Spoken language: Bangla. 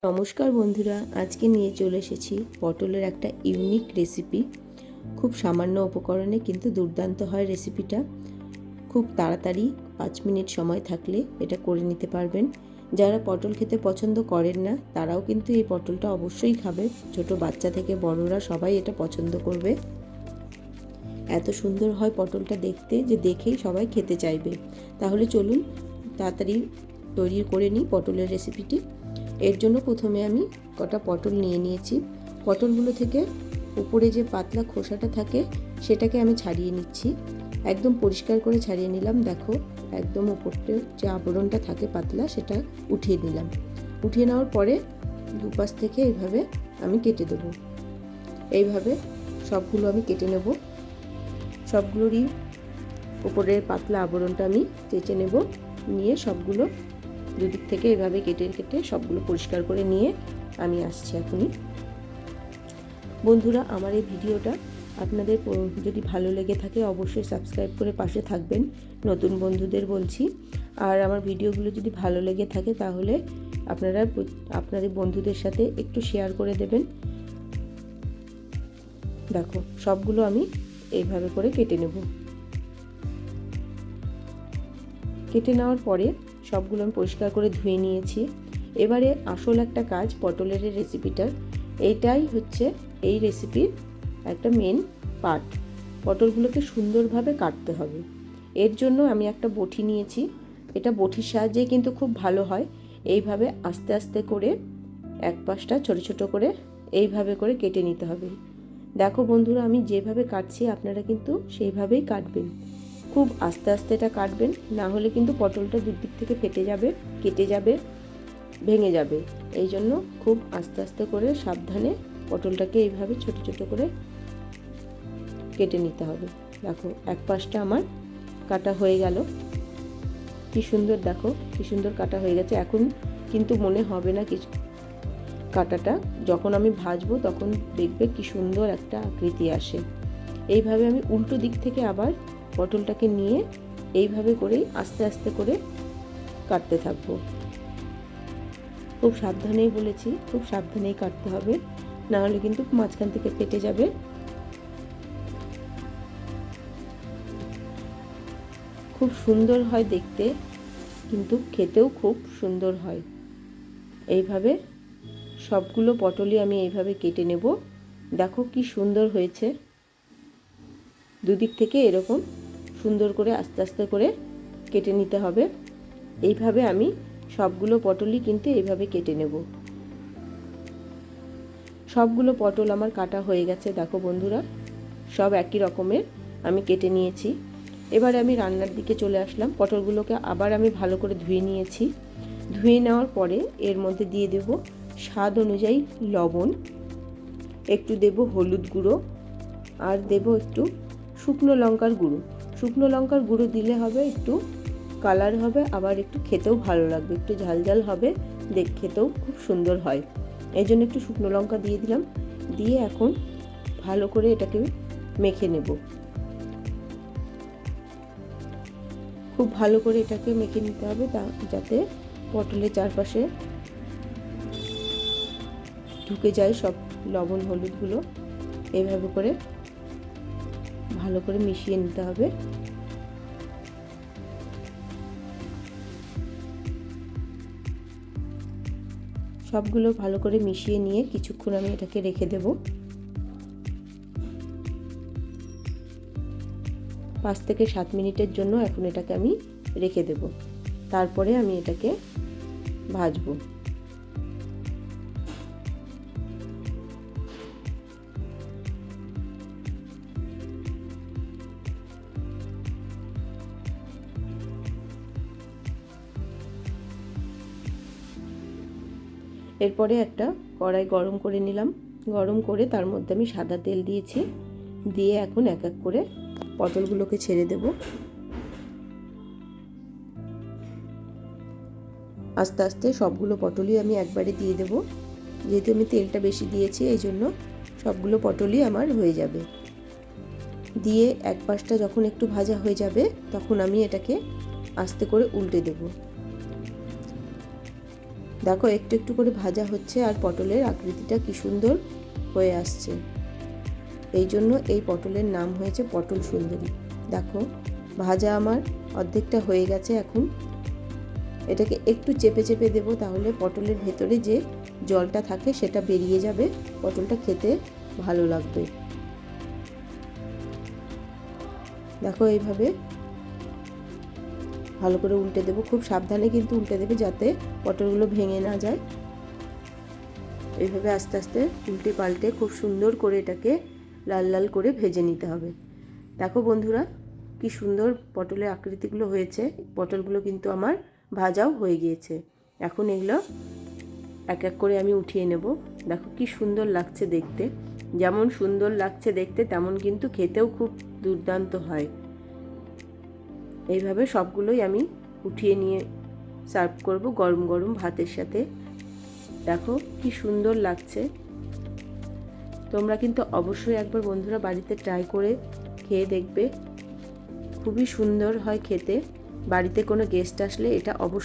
নমস্কার বন্ধুরা, আজকে নিয়ে চলে এসেছি পটলের একটা ইউনিক রেসিপি। খুব সামান্য উপকরণে কিন্তু দুর্দান্ত হয় রেসিপিটা। খুব তাড়াতাড়ি 5 মিনিট সময় থাকলে এটা করে নিতে পারবেন। যারা পটল খেতে পছন্দ করেন না তারাও কিন্তু এই পটলটা অবশ্যই খাবে। ছোট বাচ্চা থেকে বড়রা সবাই এটা পছন্দ করবে। এত সুন্দর হয় পটলটা দেখতে যে দেখেই সবাই খেতে চাইবে। তাহলে চলুন তাড়াতাড়ি তৈরি করে নিই পটলের রেসিপিটি। এর জন্য প্রথমে আমি কটা পটল নিয়ে নিয়েছি। পটলগুলো থেকে উপরে যে পাতলা খোসাটা থাকে সেটাকে আমি ছাড়িয়ে নিচ্ছি। একদম পরিষ্কার করে ছাড়িয়ে নিলাম। দেখো, একদম উপরতে যে আবরণটা থাকে পাতলা সেটা উঠিয়ে নিলাম। উঠিয়ে নেওয়ার পরে দুপাশ থেকে এইভাবে আমি কেটে দেবো। এইভাবে সবগুলো আমি কেটে নেব। সবগুলোরই উপরের পাতলা আবরণটা আমি চেঁচে নেব। নিয়ে সবগুলো দুদিক থেকে এভাবে কেটে কেটে সবগুলো পরিষ্কার করে নিয়ে আমি আসছি এখনই। বন্ধুরা, আমার এই ভিডিওটা আপনাদের যদি ভালো লেগে থাকে অবশ্যই সাবস্ক্রাইব করে পাশে থাকবেন। নতুন বন্ধুদের বলছি। আর আমার ভিডিওগুলো যদি ভালো লেগে থাকে তাহলে আপনারা আপনাদের বন্ধুদের সাথে একটু শেয়ার করে দেবেন। দেখো, সবগুলো আমি এইভাবে করে কেটে নেব। কেটে নেওয়ার পরে সবগুলো আমি পরিষ্কার করে ধুয়ে নিয়েছি। এবারে আসল একটা কাজ পটলের রেসিপিটার, এইটাই হচ্ছে এই রেসিপির একটা মেন পার্ট। পটলগুলোকে সুন্দরভাবে কাটতে হবে। এর জন্য আমি একটা বটি নিয়েছি। এটা বটির সাহায্যে কিন্তু খুব ভালো হয়। এইভাবে আস্তে আস্তে করে এক পাশটা ছোট ছোট করে এইভাবে করে কেটে নিতে হবে। দেখো বন্ধুরা, আমি যেভাবে কাটছি আপনারা কিন্তু সেইভাবেই কাটবেন। খুব আস্তে আস্তে এটা কাটবেন, না হলে কিন্তু পটলটা দুদিক থেকে ফেটে যাবে, কেটে যাবে, ভেঙে যাবে। এই জন্য খুব আস্তে আস্তে করে সাবধানে পটলটাকে এইভাবে ছোট ছোট করে কেটে নিতে হবে। দেখো, এক পাশটা আমার কাটা হয়ে গেল। কি সুন্দর, দেখো কি সুন্দর কাটা হয়ে গেছে। এখন কিন্তু মনে হবে না কিছু, কাটাটা যখন আমি ভাজবো তখন দেখবে কি সুন্দর একটা আকৃতি আসে। এইভাবে আমি উল্টো দিক থেকে আবার পটলটাকে নিয়ে এইভাবে করেই আস্তে আস্তে করে কাটতে থাকবো। খুব সাবধানেই বলেছি, খুব সাবধানেই কাটতে হবে, না হলে কিন্তু মাঝখান থেকে ফেটে যাবে। খুব সুন্দর হয় দেখতে, কিন্তু খেতেও খুব সুন্দর হয়। এইভাবে সবগুলো পটলই আমি এইভাবে কেটে নেব। দেখো কি সুন্দর হয়েছে। দুদিক থেকে এরকম সুন্দর করে আস্তে আস্তে করে কেটে নিতে হবে। এইভাবে আমি সবগুলো পটলই কিন্তু এইভাবে কেটে নেব। সবগুলো পটল আমার কাটা হয়ে গেছে। দেখো বন্ধুরা, সব একই রকমের আমি কেটে নিয়েছি। এবারে আমি রান্নার দিকে চলে আসলাম। পটলগুলোকে আবার আমি ভালো করে ধুয়ে নিয়েছি। ধুয়ে নেওয়ার পরে এর মধ্যে দিয়ে দেব স্বাদ অনুযায়ী লবণ, একটু দেব হলুদ গুঁড়ো, আর দেব একটু শুকনো লঙ্কার গুঁড়ো। শুকনো লঙ্কার গুঁড়ো দিলে হবে একটু কালার হবে, আবার একটু খেতেও ভালো লাগবে, একটু ঝাল ঝাল হবে, খেতেও খুব সুন্দর হয়। এই জন্য একটু শুকনো লঙ্কা দিয়ে দিলাম। দিয়ে এখন ভালো করে এটাকে মেখে নেব। খুব ভালো করে এটাকে মেখে নিতে হবে যাতে পটলের চারপাশে ঢুকে যায় সব লবণ হলুদগুলো। এইভাবে করে ভালো করে মিশিয়ে নিতে হবে। সবগুলো ভালো করে মিশিয়ে নিয়ে কিছুক্ষণ আমি এটাকে রেখে দেব। 5 থেকে 7 মিনিটের জন্য এখন এটাকে আমি রেখে দেব। তারপরে আমি এটাকে ভাজবো। এরপরে একটা কড়াই গরম করে নিলাম। গরম করে তার মধ্যে আমি সাদা তেল দিয়েছি। দিয়ে এখন এক এক করে পটলগুলোকে ছেড়ে দেব। আস্তে আস্তে সবগুলো পটলই আমি একবারে দিয়ে দেব। যেহেতু আমি তেলটা বেশি দিয়েছি এই জন্য সবগুলো পটলই আমার হয়ে যাবে। দিয়ে এক পাশটা যখন একটু ভাজা হয়ে যাবে তখন আমি এটাকে আস্তে করে উল্টে দেব। দেখো একটু একটু করে ভাজা হচ্ছে আর পটলের আকৃতিটা কি সুন্দর হয়ে আসছে। এই জন্য এই পটলের নাম হয়েছে পটল সুন্দরী। দেখো ভাজা আমার অর্ধেকটা হয়ে গেছে। এখন এটাকে একটু চেপে চেপে দেবো, তাহলে পটলের ভেতরে যে জলটা থাকে সেটা বেরিয়ে যাবে, পটলটা খেতে ভালো লাগবে। দেখো এইভাবে ভালো করে উল্টে দেবো, খুব সাবধানে কিন্তু উল্টে দেবে যাতে পটলগুলো ভেঙে না যায়। এইভাবে আস্তে আস্তে উল্টে পাল্টে খুব সুন্দর করে এটাকে লাল লাল করে ভেজে নিতে হবে। দেখো বন্ধুরা কি সুন্দর পটলের আকৃতিগুলো হয়েছে। পটলগুলো কিন্তু আমার ভাজাও হয়ে গিয়েছে। এখন এগুলো এক এক করে আমি উঠিয়ে নেব। দেখো কি সুন্দর লাগছে দেখতে। যেমন সুন্দর লাগছে দেখতে তেমন কিন্তু খেতেও খুব দুর্দান্ত হয়। এইভাবে সবগুলোই আমি উঠিয়ে নিয়ে সার্ভ করব গরম গরম ভাতের সাথে। দেখো কি সুন্দর লাগছে। তোমরা কিন্তু অবশ্যই একবার বন্ধুরা বাড়িতে ট্রাই করে খেয়ে দেখবে, খুবই সুন্দর হয় খেতে। বাড়িতে কোনো গেস্ট আসলে এটা অবশ্যই